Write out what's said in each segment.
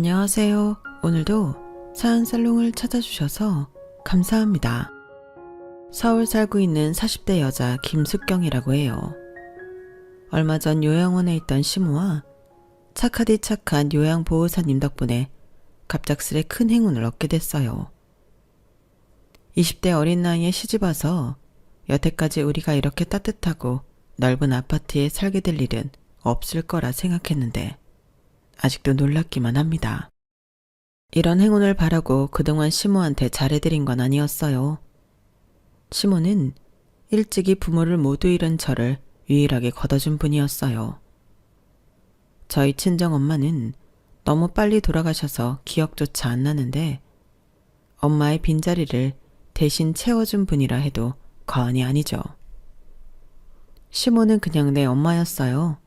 안녕하세요. 오늘도 사연살롱을 찾아주셔서 감사합니다. 서울 살고 있는 40대 여자 김숙경이라고 해요. 얼마 전 요양원에 있던 시모와 착하디 착한 요양보호사님 덕분에 갑작스레 큰 행운을 얻게 됐어요. 20대 어린 나이에 시집와서 여태까지 우리가 이렇게 따뜻하고 넓은 아파트에 살게 될 일은 없을 거라 생각했는데 아직도 놀랍기만 합니다. 이런 행운을 바라고 그동안 시모한테 잘해드린 건 아니었어요. 시모는 일찍이 부모를 모두 잃은 저를 유일하게 걷어준 분이었어요. 저희 친정엄마는 너무 빨리 돌아가셔서 기억조차 안 나는데 엄마의 빈자리를 대신 채워준 분이라 해도 과언이 아니죠. 시모는 그냥 내 엄마였어요.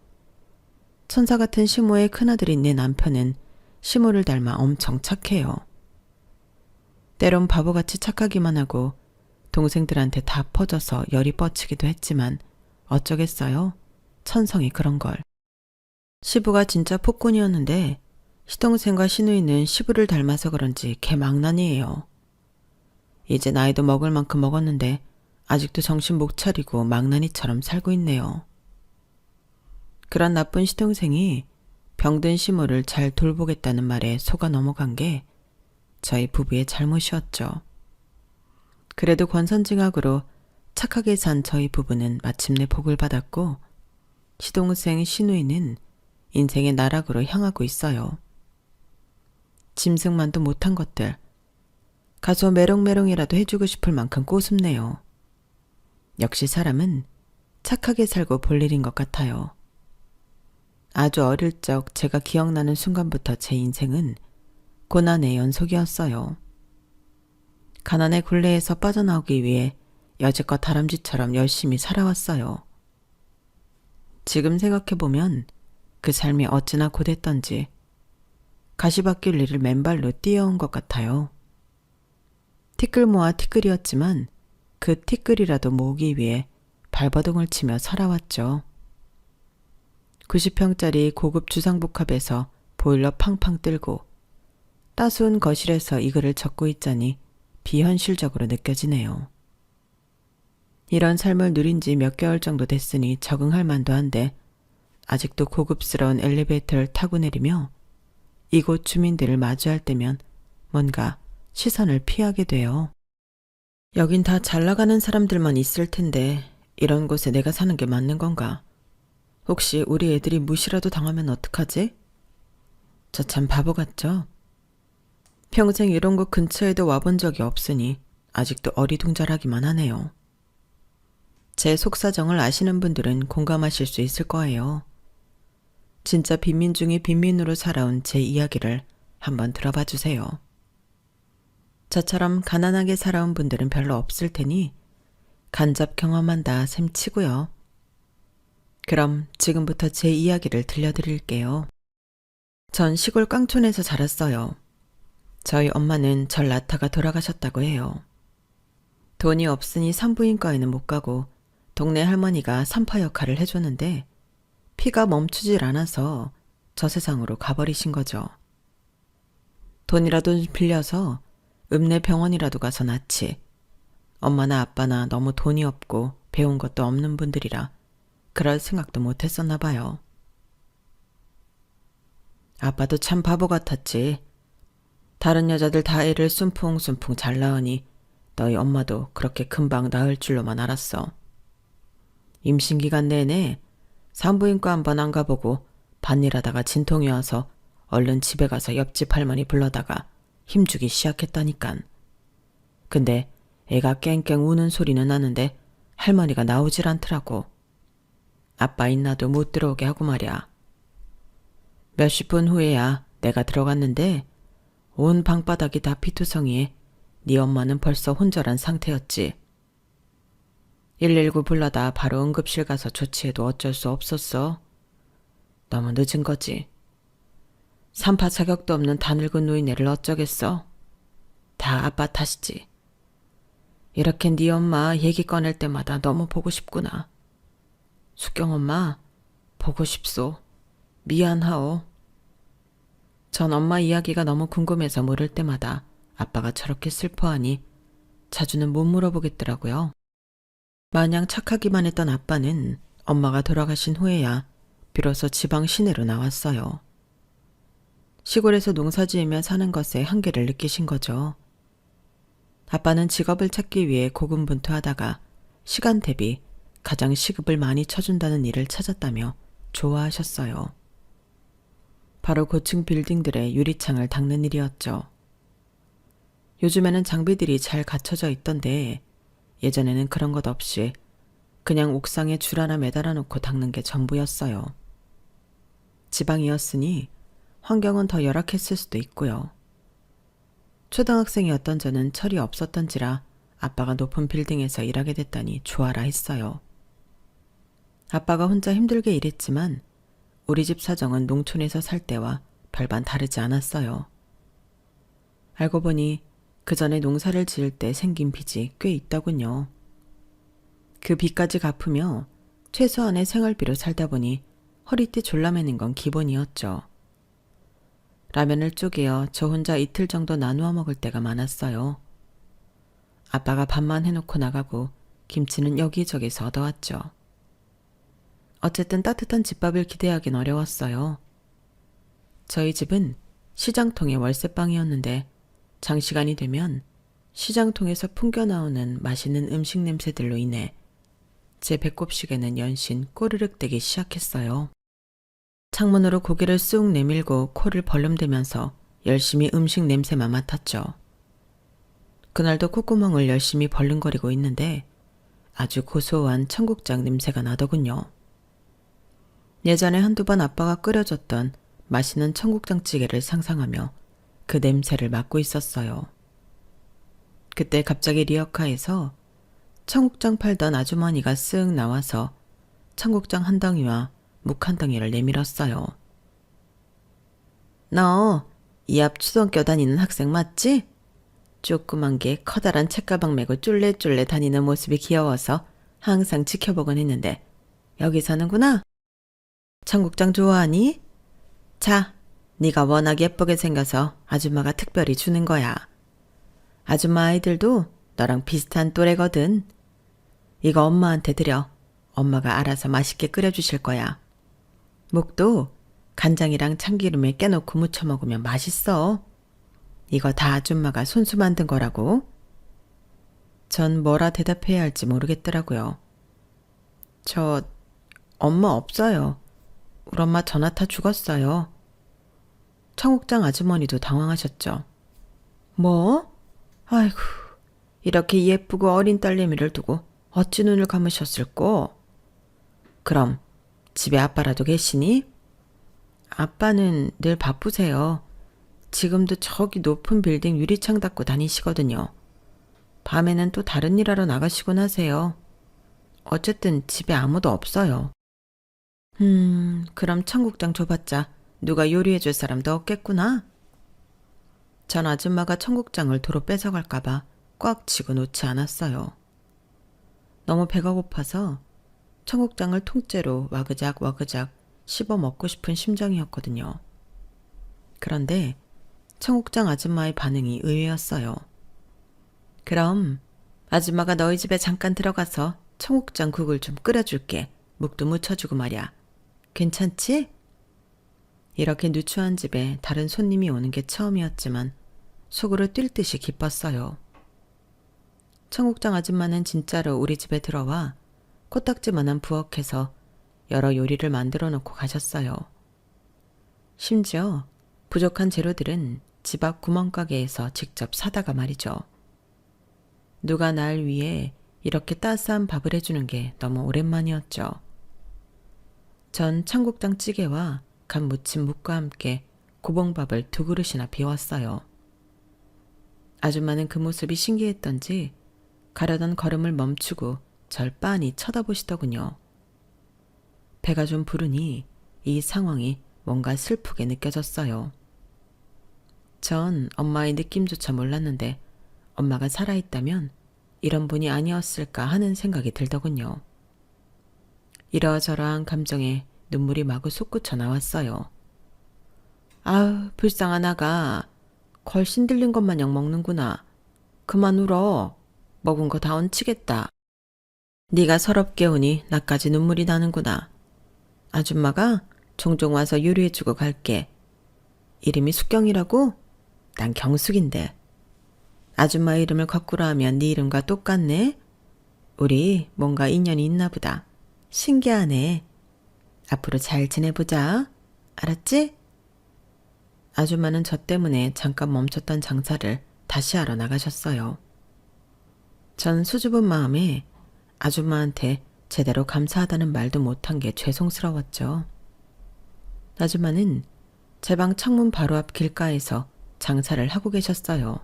천사 같은 시모의 큰아들인 내 남편은 시모를 닮아 엄청 착해요. 때론 바보같이 착하기만 하고 동생들한테 다 퍼져서 열이 뻗치기도 했지만 어쩌겠어요? 천성이 그런 걸. 시부가 진짜 폭군이었는데 시동생과 시누이는 시부를 닮아서 그런지 개망난이에요. 이제 나이도 먹을 만큼 먹었는데 아직도 정신 못 차리고 망나니처럼 살고 있네요. 그런 나쁜 시동생이 병든 시모를 잘 돌보겠다는 말에 속아 넘어간 게 저희 부부의 잘못이었죠. 그래도 권선징악으로 착하게 산 저희 부부는 마침내 복을 받았고 시동생 시누이는 인생의 나락으로 향하고 있어요. 짐승만도 못한 것들 가서 메롱메롱이라도 해주고 싶을 만큼 꼬숩네요. 역시 사람은 착하게 살고 볼 일인 것 같아요. 아주 어릴 적 제가 기억나는 순간부터 제 인생은 고난의 연속이었어요. 가난의 굴레에서 빠져나오기 위해 여지껏 다람쥐처럼 열심히 살아왔어요. 지금 생각해보면 그 삶이 어찌나 고됐던지 가시밭길리를 맨발로 뛰어온 것 같아요. 티끌 모아 티끌이었지만 그 티끌이라도 모으기 위해 발버둥을 치며 살아왔죠. 90평짜리 고급 주상복합에서 보일러 팡팡 뜨고 따스운 거실에서 이 글을 적고 있자니 비현실적으로 느껴지네요. 이런 삶을 누린 지 몇 개월 정도 됐으니 적응할 만도 한데 아직도 고급스러운 엘리베이터를 타고 내리며 이곳 주민들을 마주할 때면 뭔가 시선을 피하게 돼요. 여긴 다 잘 나가는 사람들만 있을 텐데 이런 곳에 내가 사는 게 맞는 건가? 혹시 우리 애들이 무시라도 당하면 어떡하지? 저 참 바보 같죠? 평생 이런 곳 근처에도 와본 적이 없으니 아직도 어리둥절하기만 하네요. 제 속사정을 아시는 분들은 공감하실 수 있을 거예요. 진짜 빈민 중에 빈민으로 살아온 제 이야기를 한번 들어봐 주세요. 저처럼 가난하게 살아온 분들은 별로 없을 테니 간접 경험한다 셈 치고요. 그럼 지금부터 제 이야기를 들려드릴게요. 전 시골 깡촌에서 자랐어요. 저희 엄마는 절 낳다가 돌아가셨다고 해요. 돈이 없으니 산부인과에는 못 가고 동네 할머니가 산파 역할을 해줬는데 피가 멈추질 않아서 저 세상으로 가버리신 거죠. 돈이라도 빌려서 읍내 병원이라도 가서 낳지. 엄마나 아빠나 너무 돈이 없고 배운 것도 없는 분들이라 그럴 생각도 못했었나 봐요. 아빠도 참 바보 같았지. 다른 여자들 다 애를 숨풍숨풍 잘 낳으니 너희 엄마도 그렇게 금방 낳을 줄로만 알았어. 임신기간 내내 산부인과 한 번 안 가보고 밭일하다가 진통이 와서 얼른 집에 가서 옆집 할머니 불러다가 힘주기 시작했다니깐. 근데 애가 깽깽 우는 소리는 나는데 할머니가 나오질 않더라고. 아빠 있나도 못 들어오게 하고 말이야. 몇십 분 후에야 내가 들어갔는데 온 방바닥이 다 피투성이에 네 엄마는 벌써 혼절한 상태였지. 119 불러다 바로 응급실 가서 조치해도 어쩔 수 없었어. 너무 늦은 거지. 산파 자격도 없는 다 늙은 노인네를 어쩌겠어. 다 아빠 탓이지. 이렇게 네 엄마 얘기 꺼낼 때마다 너무 보고 싶구나. 숙경 엄마 보고 싶소. 미안하오. 전 엄마 이야기가 너무 궁금해서 물을 때마다 아빠가 저렇게 슬퍼하니 자주는 못 물어보겠더라고요. 마냥 착하기만 했던 아빠는 엄마가 돌아가신 후에야 비로소 지방 시내로 나왔어요. 시골에서 농사 지으며 사는 것에 한계를 느끼신 거죠. 아빠는 직업을 찾기 위해 고군분투하다가 시간 대비 가장 시급을 많이 쳐준다는 일을 찾았다며 좋아하셨어요. 바로 고층 빌딩들의 유리창을 닦는 일이었죠. 요즘에는 장비들이 잘 갖춰져 있던데 예전에는 그런 것 없이 그냥 옥상에 줄 하나 매달아 놓고 닦는 게 전부였어요. 지방이었으니 환경은 더 열악했을 수도 있고요. 초등학생이었던 저는 철이 없었던지라 아빠가 높은 빌딩에서 일하게 됐다니 좋아라 했어요. 아빠가 혼자 힘들게 일했지만 우리 집 사정은 농촌에서 살 때와 별반 다르지 않았어요. 알고 보니 그 전에 농사를 지을 때 생긴 빚이 꽤 있더군요. 그 빚까지 갚으며 최소한의 생활비로 살다 보니 허리띠 졸라매는 건 기본이었죠. 라면을 쪼개어 저 혼자 이틀 정도 나누어 먹을 때가 많았어요. 아빠가 밥만 해놓고 나가고 김치는 여기저기서 얻어왔죠. 어쨌든 따뜻한 집밥을 기대하긴 어려웠어요. 저희 집은 시장통의 월세방이었는데 장시간이 되면 시장통에서 풍겨나오는 맛있는 음식 냄새들로 인해 제 배꼽시계는 연신 꼬르륵대기 시작했어요. 창문으로 고개를 쑥 내밀고 코를 벌름대면서 열심히 음식 냄새만 맡았죠. 그날도 콧구멍을 열심히 벌렁거리고 있는데 아주 고소한 청국장 냄새가 나더군요. 예전에 한두 번 아빠가 끓여줬던 맛있는 청국장찌개를 상상하며 그 냄새를 맡고 있었어요. 그때 갑자기 리어카에서 청국장 팔던 아주머니가 쓱 나와서 청국장 한 덩이와 묵 한 덩이를 내밀었어요. 너 이 앞 초등학교 다니는 학생 맞지? 조그만 게 커다란 책가방 메고 쫄래쫄래 다니는 모습이 귀여워서 항상 지켜보곤 했는데 여기 사는구나? 청국장 좋아하니? 자, 네가 워낙 예쁘게 생겨서 아줌마가 특별히 주는 거야. 아줌마 아이들도 너랑 비슷한 또래거든. 이거 엄마한테 드려. 엄마가 알아서 맛있게 끓여주실 거야. 묵도 간장이랑 참기름에 깨놓고 무쳐 먹으면 맛있어. 이거 다 아줌마가 손수 만든 거라고. 전 뭐라 대답해야 할지 모르겠더라고요. 저 엄마 없어요. 우리 엄마 전화 타 죽었어요. 청국장 아주머니도 당황하셨죠. 뭐? 아이고, 이렇게 예쁘고 어린 딸내미를 두고 어찌 눈을 감으셨을꼬? 그럼 집에 아빠라도 계시니? 아빠는 늘 바쁘세요. 지금도 저기 높은 빌딩 유리창 닦고 다니시거든요. 밤에는 또 다른 일 하러 나가시곤 하세요. 어쨌든 집에 아무도 없어요. 그럼 청국장 줘봤자 누가 요리해줄 사람도 없겠구나. 전 아줌마가 청국장을 도로 뺏어갈까봐 꽉 쥐고 놓지 않았어요. 너무 배가 고파서 청국장을 통째로 와그작 와그작 씹어 먹고 싶은 심정이었거든요. 그런데 청국장 아줌마의 반응이 의외였어요. 그럼 아줌마가 너희 집에 잠깐 들어가서 청국장 국을 좀 끓여줄게. 묵도 묻혀주고 말이야. 괜찮지? 이렇게 누추한 집에 다른 손님이 오는 게 처음이었지만 속으로 뛸 듯이 기뻤어요. 청국장 아줌마는 진짜로 우리 집에 들어와 코딱지만한 부엌에서 여러 요리를 만들어 놓고 가셨어요. 심지어 부족한 재료들은 집 앞 구멍가게에서 직접 사다가 말이죠. 누가 날 위해 이렇게 따스한 밥을 해주는 게 너무 오랜만이었죠. 전 청국장 찌개와 간 무친 묵과 함께 고봉밥을 2그릇이나 비웠어요. 아줌마는 그 모습이 신기했던지 가려던 걸음을 멈추고 절 빤히 쳐다보시더군요. 배가 좀 부르니 이 상황이 뭔가 슬프게 느껴졌어요. 전 엄마의 느낌조차 몰랐는데 엄마가 살아있다면 이런 분이 아니었을까 하는 생각이 들더군요. 이러저러한 감정에 눈물이 마구 솟구쳐 나왔어요. 아우, 불쌍한 아가. 걸신 들린 것만 약 먹는구나. 그만 울어. 먹은 거 다 얹히겠다. 네가 서럽게 우니 나까지 눈물이 나는구나. 아줌마가 종종 와서 요리해주고 갈게. 이름이 숙경이라고? 난 경숙인데. 아줌마 이름을 거꾸로 하면 네 이름과 똑같네? 우리 뭔가 인연이 있나 보다. 신기하네. 앞으로 잘 지내보자. 알았지? 아줌마는 저 때문에 잠깐 멈췄던 장사를 다시 하러 나가셨어요. 전 수줍은 마음에 아줌마한테 제대로 감사하다는 말도 못한 게 죄송스러웠죠. 아줌마는 제 방 창문 바로 앞 길가에서 장사를 하고 계셨어요.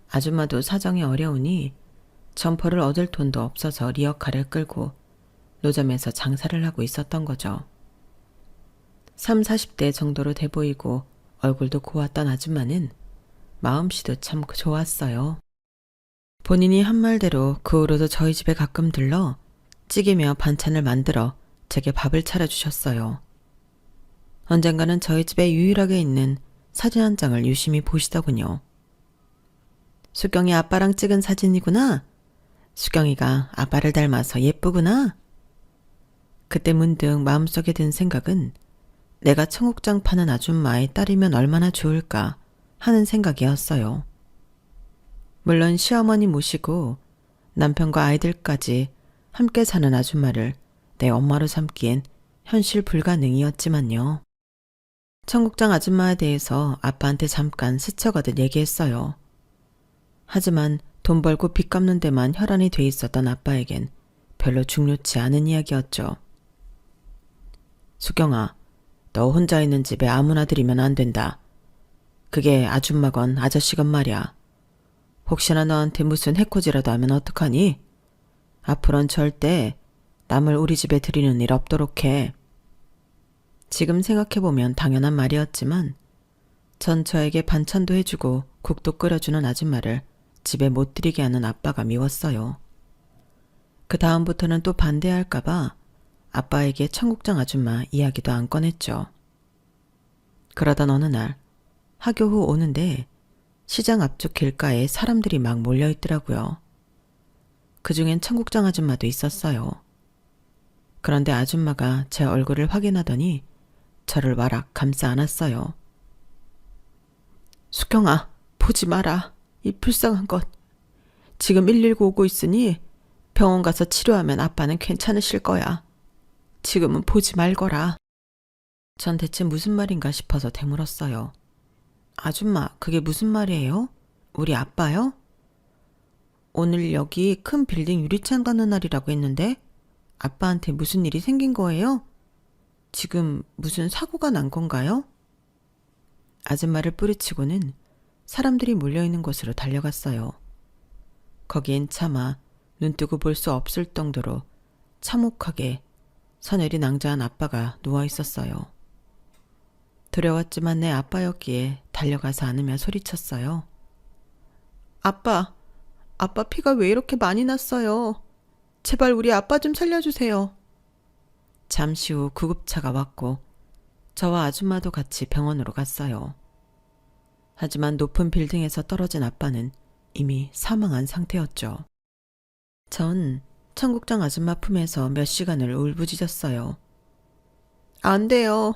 아줌마도 사정이 어려우니 점포를 얻을 돈도 없어서 리어카를 끌고 노점에서 장사를 하고 있었던 거죠. 3, 40대 정도로 돼 보이고 얼굴도 고왔던 아줌마는 마음씨도 참 좋았어요. 본인이 한 말대로 그 후로도 저희 집에 가끔 들러 찌개며 반찬을 만들어 제게 밥을 차려주셨어요. 언젠가는 저희 집에 유일하게 있는 사진 한 장을 유심히 보시더군요. 수경이 아빠랑 찍은 사진이구나. 수경이가 아빠를 닮아서 예쁘구나. 그때 문득 마음속에 든 생각은 내가 청국장 파는 아줌마의 딸이면 얼마나 좋을까 하는 생각이었어요. 물론 시어머니 모시고 남편과 아이들까지 함께 사는 아줌마를 내 엄마로 삼기엔 현실 불가능이었지만요. 청국장 아줌마에 대해서 아빠한테 잠깐 스쳐가듯 얘기했어요. 하지만 돈 벌고 빚 갚는 데만 혈안이 돼 있었던 아빠에겐 별로 중요치 않은 이야기였죠. 수경아, 너 혼자 있는 집에 아무나 들이면 안 된다. 그게 아줌마건 아저씨건 말이야. 혹시나 너한테 무슨 해코지라도 하면 어떡하니? 앞으론 절대 남을 우리 집에 들이는 일 없도록 해. 지금 생각해보면 당연한 말이었지만 전 저에게 반찬도 해주고 국도 끓여주는 아줌마를 집에 못 들이게 하는 아빠가 미웠어요. 그 다음부터는 또 반대할까봐 아빠에게 청국장 아줌마 이야기도 안 꺼냈죠. 그러던 어느 날 하교 후 오는데 시장 앞쪽 길가에 사람들이 막 몰려있더라고요. 그중엔 청국장 아줌마도 있었어요. 그런데 아줌마가 제 얼굴을 확인하더니 저를 와락 감싸 안았어요. 수경아, 보지 마라. 이 불쌍한 것. 지금 119 오고 있으니 병원 가서 치료하면 아빠는 괜찮으실 거야. 지금은 보지 말거라. 전 대체 무슨 말인가 싶어서 되물었어요. 아줌마, 그게 무슨 말이에요? 우리 아빠요? 오늘 여기 큰 빌딩 유리창 가는 날이라고 했는데 아빠한테 무슨 일이 생긴 거예요? 지금 무슨 사고가 난 건가요? 아줌마를 뿌리치고는 사람들이 몰려있는 곳으로 달려갔어요. 거기엔 차마 눈뜨고 볼 수 없을 정도로 참혹하게 서늘이 낭자한 아빠가 누워있었어요. 두려웠지만 내 아빠였기에 달려가서 안으며 소리쳤어요. 아빠 피가 왜 이렇게 많이 났어요? 제발 우리 아빠 좀 살려주세요. 잠시 후 구급차가 왔고 저와 아줌마도 같이 병원으로 갔어요. 하지만 높은 빌딩에서 떨어진 아빠는 이미 사망한 상태였죠. 전 청국장 아줌마 품에서 몇 시간을 울부짖었어요. 안 돼요.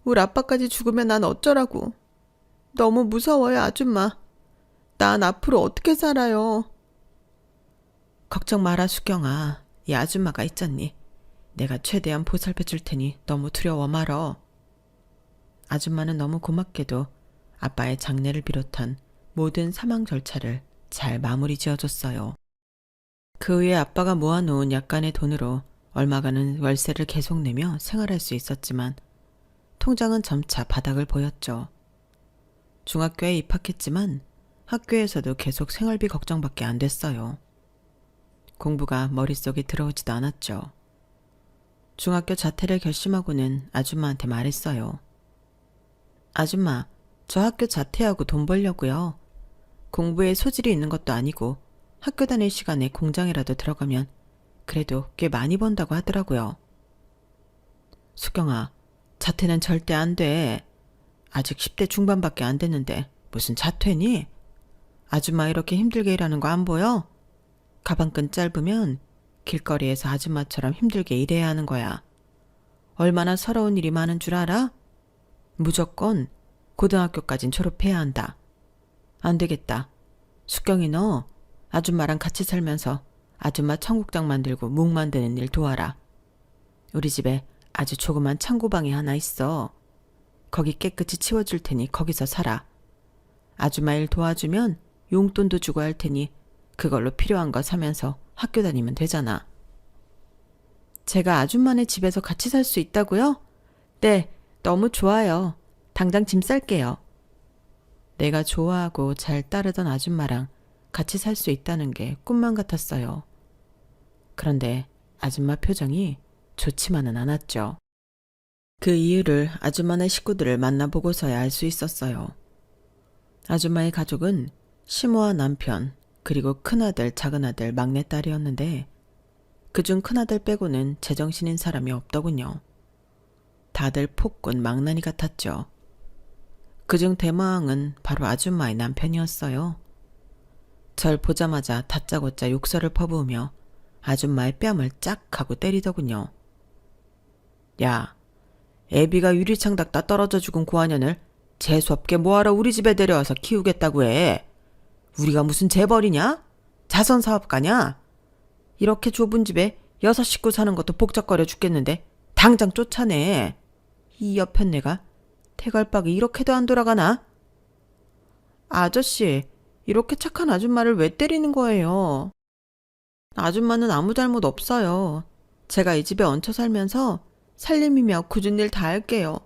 우리 아빠까지 죽으면 난 어쩌라고. 너무 무서워요, 아줌마. 난 앞으로 어떻게 살아요. 걱정 마라, 수경아. 이 아줌마가 있잖니. 내가 최대한 보살펴 줄 테니 너무 두려워 말어. 아줌마는 너무 고맙게도 아빠의 장례를 비롯한 모든 사망 절차를 잘 마무리 지어줬어요. 그 후에 아빠가 모아놓은 약간의 돈으로 얼마간은 월세를 계속 내며 생활할 수 있었지만 통장은 점차 바닥을 보였죠. 중학교에 입학했지만 학교에서도 계속 생활비 걱정밖에 안 됐어요. 공부가 머릿속에 들어오지도 않았죠. 중학교 자퇴를 결심하고는 아줌마한테 말했어요. 아줌마, 저 학교 자퇴하고 돈 벌려고요. 공부에 소질이 있는 것도 아니고 학교 다닐 시간에 공장이라도 들어가면 그래도 꽤 많이 번다고 하더라고요. 수경아, 자퇴는 절대 안 돼. 아직 10대 중반밖에 안 됐는데 무슨 자퇴니? 아줌마 이렇게 힘들게 일하는 거 안 보여? 가방끈 짧으면 길거리에서 아줌마처럼 힘들게 일해야 하는 거야. 얼마나 서러운 일이 많은 줄 알아? 무조건 고등학교까진 졸업해야 한다. 안 되겠다. 숙경이 너 아줌마랑 같이 살면서 아줌마 청국장 만들고 묵 만드는 일 도와라. 우리 집에 아주 조그만 창고방이 하나 있어. 거기 깨끗이 치워줄 테니 거기서 살아. 아줌마 일 도와주면 용돈도 주고 할 테니 그걸로 필요한 거 사면서 학교 다니면 되잖아. 제가 아줌마네 집에서 같이 살 수 있다고요? 네, 너무 좋아요. 당장 짐 쌀게요. 내가 좋아하고 잘 따르던 아줌마랑 같이 살 수 있다는 게 꿈만 같았어요. 그런데 아줌마 표정이 좋지만은 않았죠. 그 이유를 아줌마네 식구들을 만나보고서야 알 수 있었어요. 아줌마의 가족은 시모와 남편, 그리고 큰아들, 작은아들, 막내딸이었는데 그중 큰아들 빼고는 제정신인 사람이 없더군요. 다들 폭군 망나니 같았죠. 그중 대마왕은 바로 아줌마의 남편이었어요. 절 보자마자 다짜고짜 욕설을 퍼부으며 아줌마의 뺨을 짝 하고 때리더군요. 야, 애비가 유리창 닦다 떨어져 죽은 고아년을 재수없게 뭐하러 우리 집에 데려와서 키우겠다고 해. 우리가 무슨 재벌이냐? 자선사업가냐? 이렇게 좁은 집에 6 식구 사는 것도 복잡거려 죽겠는데 당장 쫓아내. 이 여편네가 태갈박이 이렇게도 안 돌아가나? 아저씨, 이렇게 착한 아줌마를 왜 때리는 거예요? 아줌마는 아무 잘못 없어요. 제가 이 집에 얹혀 살면서 살림이며 굳은 일 다 할게요.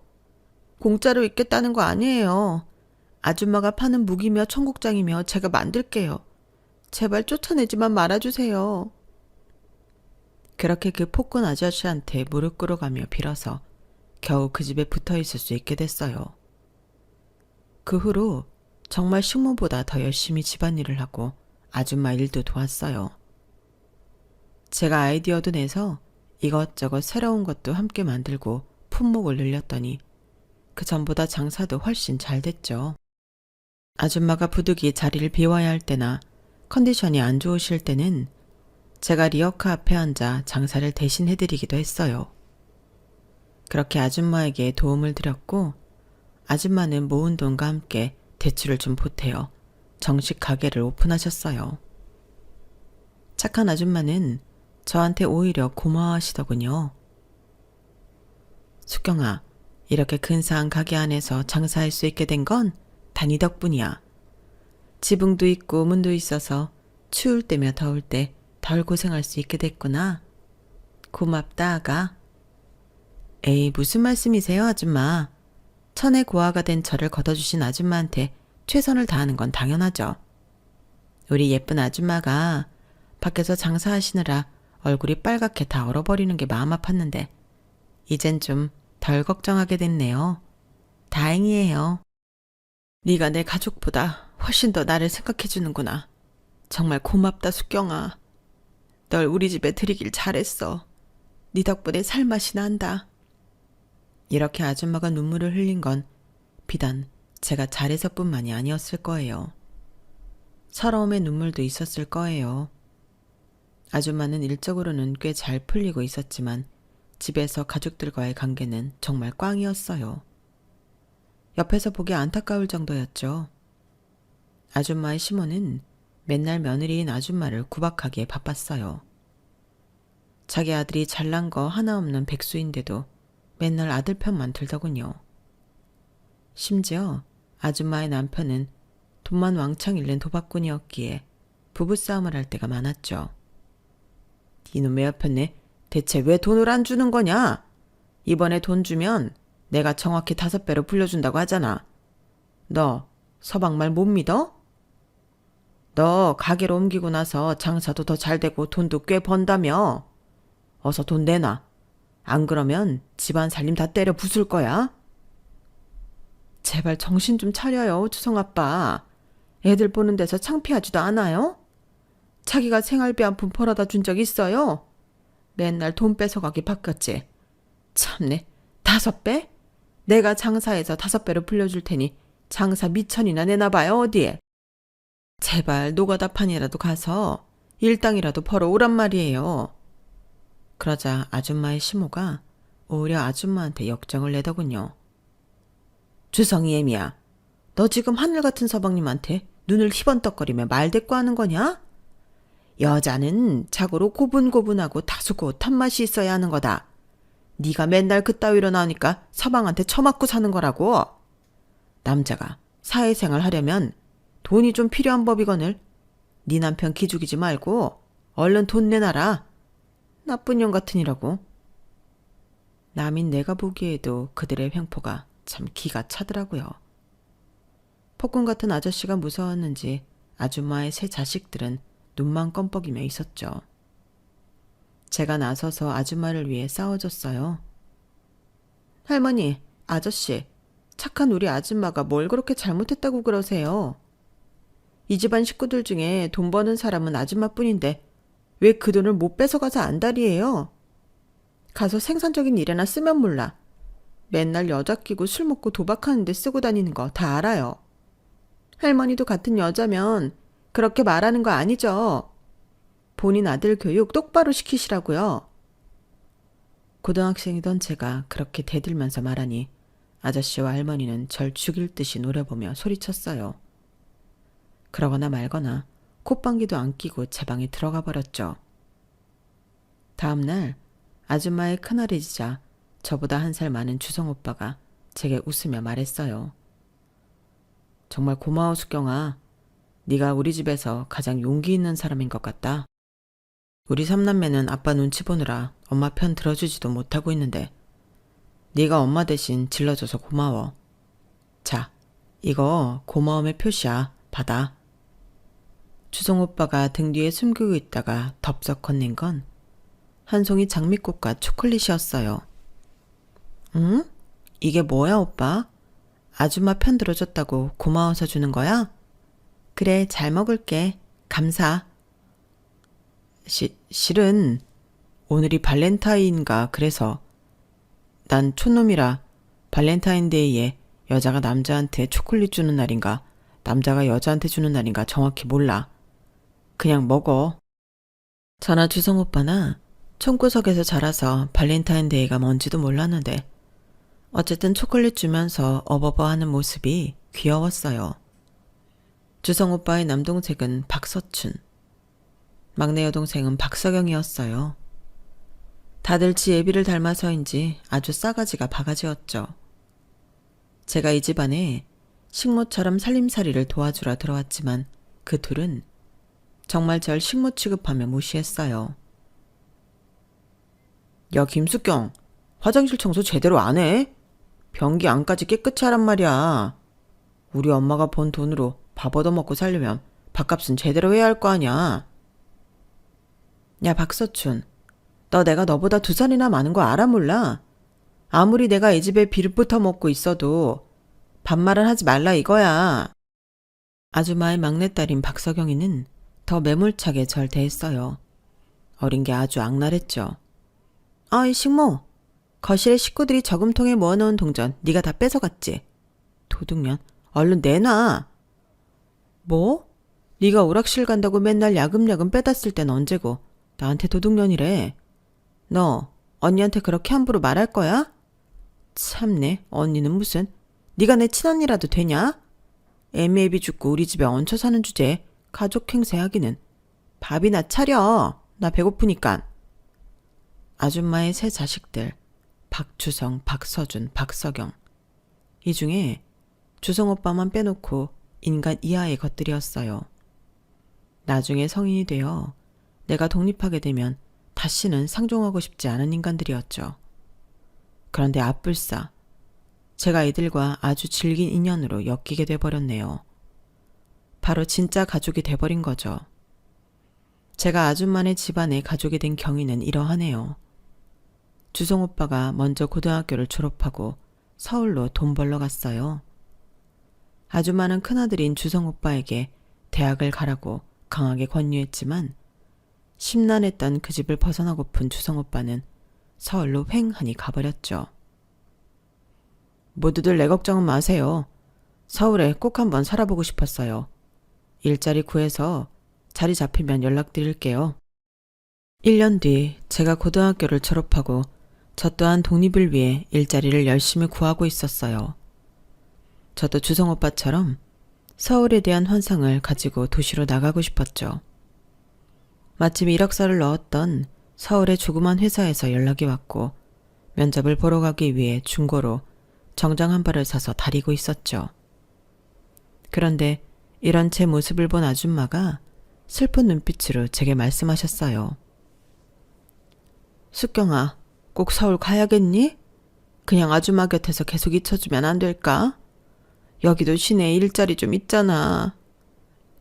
공짜로 있겠다는 거 아니에요. 아줌마가 파는 무기며 청국장이며 제가 만들게요. 제발 쫓아내지만 말아주세요. 그렇게 그 폭군 아저씨한테 무릎 꿇어가며 빌어서 겨우 그 집에 붙어 있을 수 있게 됐어요. 그 후로 정말 식모보다 더 열심히 집안일을 하고 아줌마 일도 도왔어요. 제가 아이디어도 내서 이것저것 새로운 것도 함께 만들고 품목을 늘렸더니 그 전보다 장사도 훨씬 잘 됐죠. 아줌마가 부득이 자리를 비워야 할 때나 컨디션이 안 좋으실 때는 제가 리어카 앞에 앉아 장사를 대신 해드리기도 했어요. 그렇게 아줌마에게 도움을 드렸고 아줌마는 모은 돈과 함께 대출을 좀 보태어 정식 가게를 오픈하셨어요. 착한 아줌마는 저한테 오히려 고마워하시더군요. 숙경아, 이렇게 근사한 가게 안에서 장사할 수 있게 된 건 다 네 덕분이야. 지붕도 있고 문도 있어서 추울 때며 더울 때 덜 고생할 수 있게 됐구나. 고맙다, 아가. 에이, 무슨 말씀이세요, 아줌마. 천의 고아가 된 저를 걷어주신 아줌마한테 최선을 다하는 건 당연하죠. 우리 예쁜 아줌마가 밖에서 장사하시느라 얼굴이 빨갛게 다 얼어버리는 게 마음 아팠는데 이젠 좀 덜 걱정하게 됐네요. 다행이에요. 네가 내 가족보다 훨씬 더 나를 생각해주는구나. 정말 고맙다, 숙경아. 널 우리 집에 들이길 잘했어. 네 덕분에 살맛이 난다. 이렇게 아줌마가 눈물을 흘린 건 비단 제가 잘해서뿐만이 아니었을 거예요. 서러움의 눈물도 있었을 거예요. 아줌마는 일적으로는 꽤 잘 풀리고 있었지만 집에서 가족들과의 관계는 정말 꽝이었어요. 옆에서 보기 안타까울 정도였죠. 아줌마의 시모는 맨날 며느리인 아줌마를 구박하기에 바빴어요. 자기 아들이 잘난 거 하나 없는 백수인데도 맨날 아들 편만 들더군요. 심지어 아줌마의 남편은 돈만 왕창 잃는 도박꾼이었기에 부부싸움을 할 때가 많았죠. 이놈의 여편네 대체 왜 돈을 안 주는 거냐? 이번에 돈 주면 내가 정확히 5배로 불려준다고 하잖아. 너 서방말 못 믿어? 너 가게로 옮기고 나서 장사도 더 잘 되고 돈도 꽤 번다며. 어서 돈 내놔. 안 그러면 집안 살림 다 때려 부술 거야. 제발 정신 좀 차려요, 주성아빠. 애들 보는 데서 창피하지도 않아요? 자기가 생활비 한 푼 벌어다 준 적 있어요? 맨날 돈 뺏어가기 바뀌었지. 참네, 5배? 내가 장사해서 5배로 불려줄 테니 장사 미천이나 내놔봐요 어디에. 제발 노가다판이라도 가서 일당이라도 벌어오란 말이에요. 그러자 아줌마의 시모가 오히려 아줌마한테 역정을 내더군요. 주성이 애미야, 너 지금 하늘 같은 서방님한테 눈을 희번떡거리며 말대꾸하는 거냐? 여자는 자고로 고분고분하고 다소곳한 맛이 있어야 하는 거다. 네가 맨날 그따위로 나오니까 서방한테 처맞고 사는 거라고. 남자가 사회생활 하려면 돈이 좀 필요한 법이거늘. 네 남편 기죽이지 말고 얼른 돈 내놔라. 나쁜 년 같으니라고. 남인 내가 보기에도 그들의 횡포가 참 기가 차더라고요. 폭군 같은 아저씨가 무서웠는지 아줌마의 세 자식들은 눈만 껌뻑이며 있었죠. 제가 나서서 아줌마를 위해 싸워줬어요. 할머니, 아저씨, 착한 우리 아줌마가 뭘 그렇게 잘못했다고 그러세요? 이 집안 식구들 중에 돈 버는 사람은 아줌마뿐인데 왜 그 돈을 못 뺏어가서 안달이에요? 가서 생산적인 일에나 쓰면 몰라. 맨날 여자 끼고 술 먹고 도박하는데 쓰고 다니는 거 다 알아요. 할머니도 같은 여자면 그렇게 말하는 거 아니죠? 본인 아들 교육 똑바로 시키시라고요. 고등학생이던 제가 그렇게 대들면서 말하니 아저씨와 할머니는 절 죽일 듯이 노려보며 소리쳤어요. 그러거나 말거나 콧방귀도 안 끼고 제 방에 들어가 버렸죠. 다음 날 아줌마의 큰아들이자 저보다 1살 많은 주성 오빠가 제게 웃으며 말했어요. 정말 고마워 숙경아. 네가 우리 집에서 가장 용기 있는 사람인 것 같다. 우리 3남매는 아빠 눈치 보느라 엄마 편 들어주지도 못하고 있는데 네가 엄마 대신 질러줘서 고마워. 자, 이거 고마움의 표시야. 받아. 주성 오빠가 등 뒤에 숨기고 있다가 덥석 건넨 건 한 송이 장미꽃과 초콜릿이었어요. 응? 이게 뭐야 오빠? 아줌마 편 들어줬다고 고마워서 주는 거야? 그래, 잘 먹을게. 감사. 실은 오늘이 발렌타인가 그래서. 난 촌놈이라 발렌타인데이에 여자가 남자한테 초콜릿 주는 날인가 남자가 여자한테 주는 날인가 정확히 몰라. 그냥 먹어. 저나 주성 오빠나 촌구석에서 자라서 발렌타인데이가 뭔지도 몰랐는데 어쨌든 초콜릿 주면서 어버버하는 모습이 귀여웠어요. 주성 오빠의 남동생은 박서춘, 막내 여동생은 박서경이었어요. 다들 지 애비를 닮아서인지 아주 싸가지가 바가지였죠. 제가 이 집안에 식모처럼 살림살이를 도와주러 들어왔지만 그 둘은 정말 절 식모 취급하며 무시했어요. 야 김숙경, 화장실 청소 제대로 안 해? 변기 안까지 깨끗이 하란 말이야. 우리 엄마가 번 돈으로 밥 얻어먹고 살려면 밥값은 제대로 해야 할 거 아냐. 야 박서춘, 너 내가 너보다 2살이나 많은 거 알아 몰라? 아무리 내가 이 집에 비릇부터 먹고 있어도 반말은 하지 말라 이거야. 아줌마의 막내딸인 박서경이는 더 매몰차게 절 대했어요. 어린 게 아주 악랄했죠. 아이 식모, 거실에 식구들이 저금통에 모아놓은 동전 네가 다 뺏어갔지? 도둑년, 얼른 내놔. 뭐? 네가 오락실 간다고 맨날 야금야금 빼다 쓸 땐 언제고 나한테 도둑년이래. 너 언니한테 그렇게 함부로 말할 거야? 참네, 언니는 무슨. 네가 내 친언니라도 되냐? 애미애비 죽고 우리 집에 얹혀 사는 주제에 가족 행세하기는. 밥이나 차려. 나 배고프니까. 아줌마의 세 자식들 박주성, 박서준, 박서경. 이 중에 주성 오빠만 빼놓고 인간 이하의 것들이었어요. 나중에 성인이 되어 내가 독립하게 되면 다시는 상종하고 싶지 않은 인간들이었죠. 그런데 앞불싸 제가 이들과 아주 질긴 인연으로 엮이게 돼버렸네요. 바로 진짜 가족이 돼버린 거죠. 제가 아줌마네 집안의 가족이 된 경위는 이러하네요. 주성 오빠가 먼저 고등학교를 졸업하고 서울로 돈 벌러 갔어요. 아줌마는 큰아들인 주성 오빠에게 대학을 가라고 강하게 권유했지만 심란했던 그 집을 벗어나고픈 주성 오빠는 서울로 휑하니 가버렸죠. 모두들 내 걱정은 마세요. 서울에 꼭 한번 살아보고 싶었어요. 일자리 구해서 자리 잡히면 연락드릴게요. 1년 뒤 제가 고등학교를 졸업하고 저 또한 독립을 위해 일자리를 열심히 구하고 있었어요. 저도 주성 오빠처럼 서울에 대한 환상을 가지고 도시로 나가고 싶었죠. 마침 이력서를 넣었던 서울의 조그만 회사에서 연락이 왔고 면접을 보러 가기 위해 중고로 정장 한 벌을 사서 다리고 있었죠. 그런데 이런 제 모습을 본 아줌마가 슬픈 눈빛으로 제게 말씀하셨어요. 숙경아, 꼭 서울 가야겠니? 그냥 아줌마 곁에서 계속 잊혀주면 안 될까? 여기도 시내에 일자리 좀 있잖아.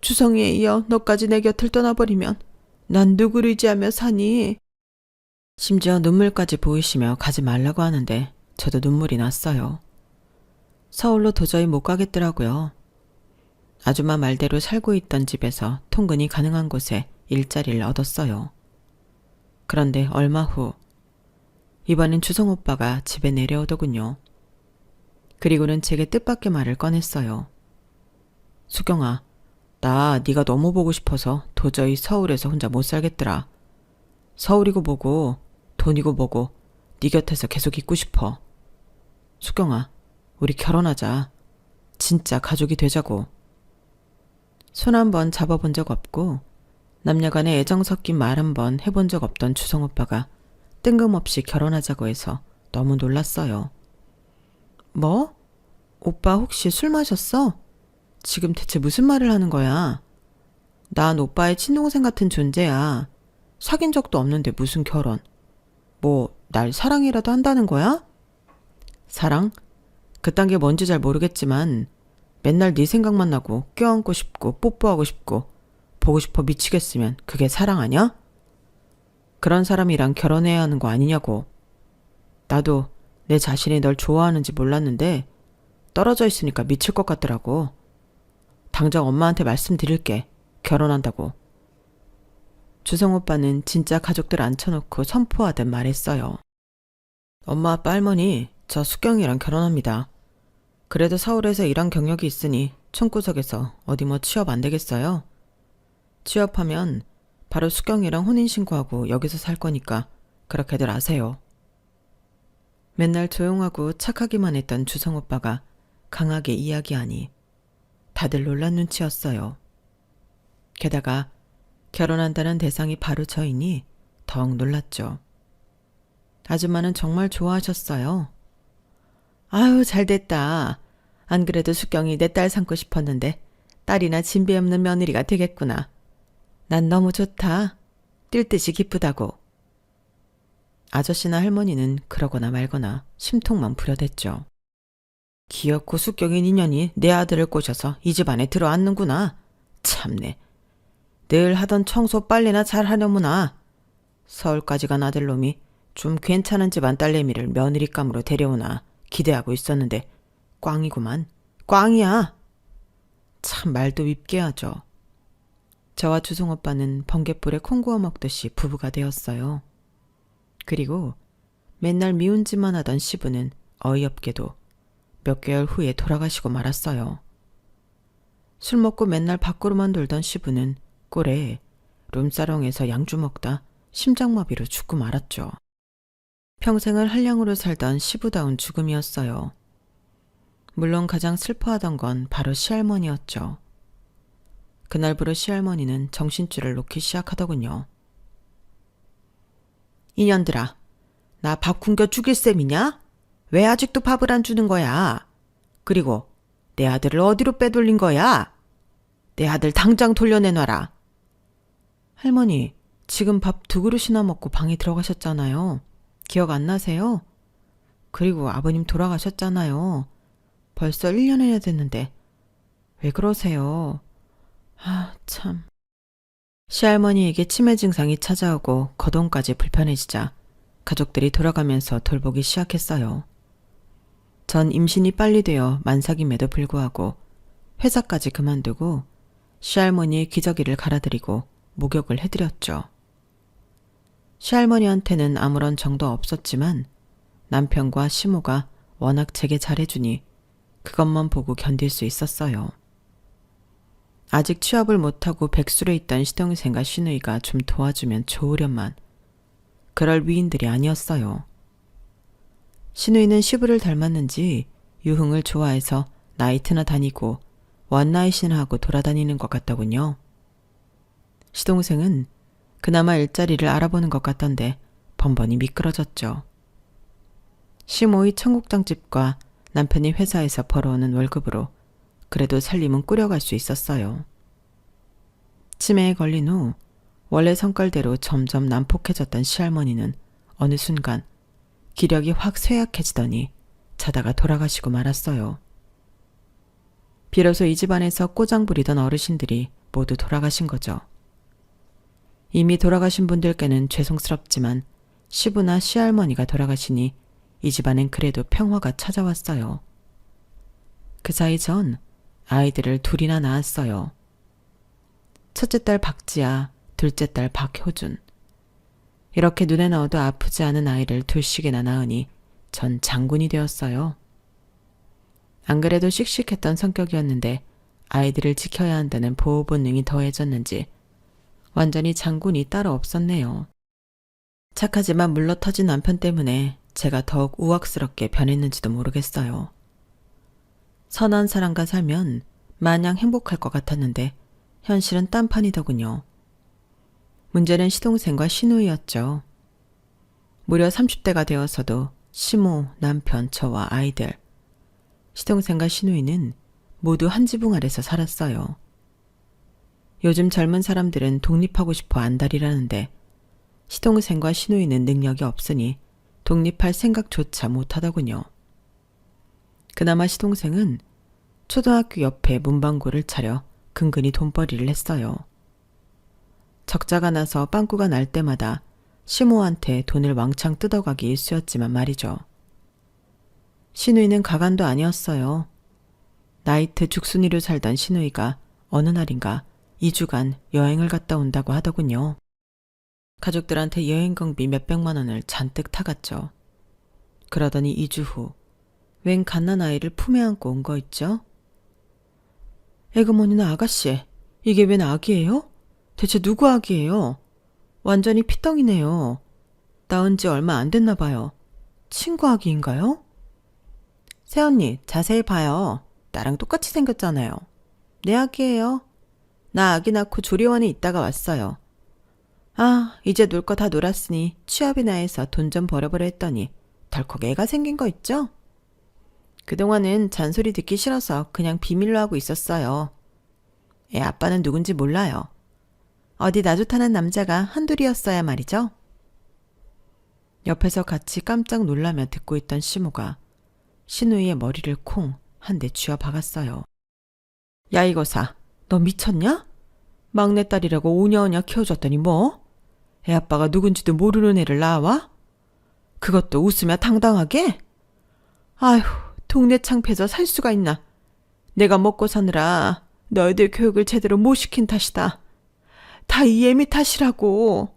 주성이에 이어 너까지 내 곁을 떠나버리면 난 누구를 의지하며 사니? 심지어 눈물까지 보이시며 가지 말라고 하는데 저도 눈물이 났어요. 서울로 도저히 못 가겠더라고요. 아줌마 말대로 살고 있던 집에서 통근이 가능한 곳에 일자리를 얻었어요. 그런데 얼마 후 이번엔 주성 오빠가 집에 내려오더군요. 그리고는 제게 뜻밖의 말을 꺼냈어요. 수경아, 나 네가 너무 보고 싶어서 도저히 서울에서 혼자 못 살겠더라. 서울이고 뭐고 돈이고 뭐고 네 곁에서 계속 있고 싶어. 수경아, 우리 결혼하자. 진짜 가족이 되자고. 손 한 번 잡아본 적 없고 남녀간의 애정 섞인 말 한 번 해본 적 없던 주성 오빠가 뜬금없이 결혼하자고 해서 너무 놀랐어요. 뭐? 오빠 혹시 술 마셨어? 지금 대체 무슨 말을 하는 거야? 난 오빠의 친동생 같은 존재야. 사귄 적도 없는데 무슨 결혼. 뭐 날 사랑이라도 한다는 거야? 사랑? 그딴 게 뭔지 잘 모르겠지만 맨날 네 생각만 나고 껴안고 싶고 뽀뽀하고 싶고 보고 싶어 미치겠으면 그게 사랑 아니야? 그런 사람이랑 결혼해야 하는 거 아니냐고. 나도 내 자신이 널 좋아하는지 몰랐는데 떨어져 있으니까 미칠 것 같더라고. 당장 엄마한테 말씀드릴게. 결혼한다고. 주성 오빠는 진짜 가족들 앉혀놓고 선포하듯 말했어요. 엄마 아빠 할머니, 저 숙경이랑 결혼합니다. 그래도 서울에서 일한 경력이 있으니 총구석에서 어디 뭐 취업 안 되겠어요? 취업하면 바로 숙경이랑 혼인신고하고 여기서 살 거니까 그렇게들 아세요. 맨날 조용하고 착하기만 했던 주성 오빠가 강하게 이야기하니 다들 놀란 눈치였어요. 게다가 결혼한다는 대상이 바로 저이니 더욱 놀랐죠. 아줌마는 정말 좋아하셨어요. 아유, 잘됐다. 안 그래도 숙경이 내 딸 삼고 싶었는데 딸이나 진배 없는 며느리가 되겠구나. 난 너무 좋다. 뛸 듯이 기쁘다고. 아저씨나 할머니는 그러거나 말거나 심통만 부려댔죠. 귀엽고 숙경인 인연이 내 아들을 꼬셔서 이 집 안에 들어앉는구나. 참내. 늘 하던 청소 빨래나 잘하려무나. 서울까지 간 아들놈이 좀 괜찮은 집안 딸내미를 며느리감으로 데려오나 기대하고 있었는데 꽝이구만. 꽝이야. 참 말도 밉게 하죠. 저와 주성 오빠는 번갯불에 콩 구워 먹듯이 부부가 되었어요. 그리고 맨날 미운 짓만 하던 시부는 어이없게도 몇 개월 후에 돌아가시고 말았어요. 술 먹고 맨날 밖으로만 돌던 시부는 꼴에 룸사롱에서 양주 먹다 심장마비로 죽고 말았죠. 평생을 한량으로 살던 시부다운 죽음이었어요. 물론 가장 슬퍼하던 건 바로 시할머니였죠. 그날부로 시할머니는 정신줄을 놓기 시작하더군요. 이년들아, 나 밥 굶겨 죽일 셈이냐? 왜 아직도 밥을 안 주는 거야? 그리고 내 아들을 어디로 빼돌린 거야? 내 아들 당장 돌려내놔라. 할머니, 지금 밥 2그릇이나 먹고 방에 들어가셨잖아요. 기억 안 나세요? 그리고 아버님 돌아가셨잖아요. 벌써 1년이나 됐는데 왜 그러세요? 아, 참. 시할머니에게 치매 증상이 찾아오고 거동까지 불편해지자 가족들이 돌아가면서 돌보기 시작했어요. 전 임신이 빨리 되어 만삭임에도 불구하고 회사까지 그만두고 시할머니의 기저귀를 갈아드리고 목욕을 해드렸죠. 시할머니한테는 아무런 정도 없었지만 남편과 시모가 워낙 제게 잘해주니 그것만 보고 견딜 수 있었어요. 아직 취업을 못하고 백수로 있던 시동생과 시누이가 좀 도와주면 좋으련만 그럴 위인들이 아니었어요. 시누이는 시부를 닮았는지 유흥을 좋아해서 나이트나 다니고 원나잇이나 하고 돌아다니는 것 같더군요. 시동생은 그나마 일자리를 알아보는 것 같던데 번번이 미끄러졌죠. 시모의 청국장집과 남편이 회사에서 벌어오는 월급으로 그래도 살림은 꾸려갈 수 있었어요. 치매에 걸린 후 원래 성깔대로 점점 난폭해졌던 시할머니는 어느 순간 기력이 확 쇠약해지더니 자다가 돌아가시고 말았어요. 비로소 이 집안에서 꼬장 부리던 어르신들이 모두 돌아가신 거죠. 이미 돌아가신 분들께는 죄송스럽지만 시부나 시할머니가 돌아가시니 이 집안엔 그래도 평화가 찾아왔어요. 그 사이 전 아이들을 둘이나 낳았어요. 첫째 딸 박지아, 둘째 딸 박효준. 이렇게 눈에 넣어도 아프지 않은 아이를 둘씩이나 낳으니 전 장군이 되었어요. 안 그래도 씩씩했던 성격이었는데 아이들을 지켜야 한다는 보호 본능이 더해졌는지 완전히 장군이 따로 없었네요. 착하지만 물러터진 남편 때문에 제가 더욱 우악스럽게 변했는지도 모르겠어요. 선한 사람과 살면 마냥 행복할 것 같았는데 현실은 딴판이더군요. 문제는 시동생과 시누이였죠. 무려 30대가 되어서도 시모, 남편, 저와 아이들, 시동생과 시누이는 모두 한 지붕 아래서 살았어요. 요즘 젊은 사람들은 독립하고 싶어 안달이라는데 시동생과 시누이는 능력이 없으니 독립할 생각조차 못하더군요. 그나마 시동생은 초등학교 옆에 문방구를 차려 근근히 돈벌이를 했어요. 적자가 나서 빵꾸가 날 때마다 시모한테 돈을 왕창 뜯어가기 일쑤였지만 말이죠. 시누이는 가관도 아니었어요. 나이트 죽순이로 살던 시누이가 어느 날인가 2주간 여행을 갔다 온다고 하더군요. 가족들한테 여행 경비 몇백만 원을 잔뜩 타갔죠. 그러더니 2주 후 웬 갓난아이를 품에 안고 온 거 있죠? 에그머니나 아가씨, 이게 웬 아기예요? 대체 누구 아기예요? 완전히 피덩이네요. 낳은 지 얼마 안 됐나 봐요. 친구 아기인가요? 새언니, 자세히 봐요. 나랑 똑같이 생겼잖아요. 내 아기예요. 나 아기 낳고 조리원에 있다가 왔어요. 아, 이제 놀 거 다 놀았으니 취업이나 해서 돈 좀 벌어보려 했더니 덜컥 애가 생긴 거 있죠? 그동안은 잔소리 듣기 싫어서 그냥 비밀로 하고 있었어요. 애 아빠는 누군지 몰라요. 어디 나좋다는 남자가 한둘이었어야 말이죠. 옆에서 같이 깜짝 놀라며 듣고 있던 시모가 시누이의 머리를 콩 한 대 쥐어 박았어요. 야 이거사, 너 미쳤냐? 막내딸이라고 오냐오냐 키워줬더니 뭐? 애 아빠가 누군지도 모르는 애를 낳아와? 그것도 웃으며 당당하게? 아휴, 동네 창피해서 살 수가 있나. 내가 먹고 사느라 너희들 교육을 제대로 못 시킨 탓이다. 다 이 애미 탓이라고.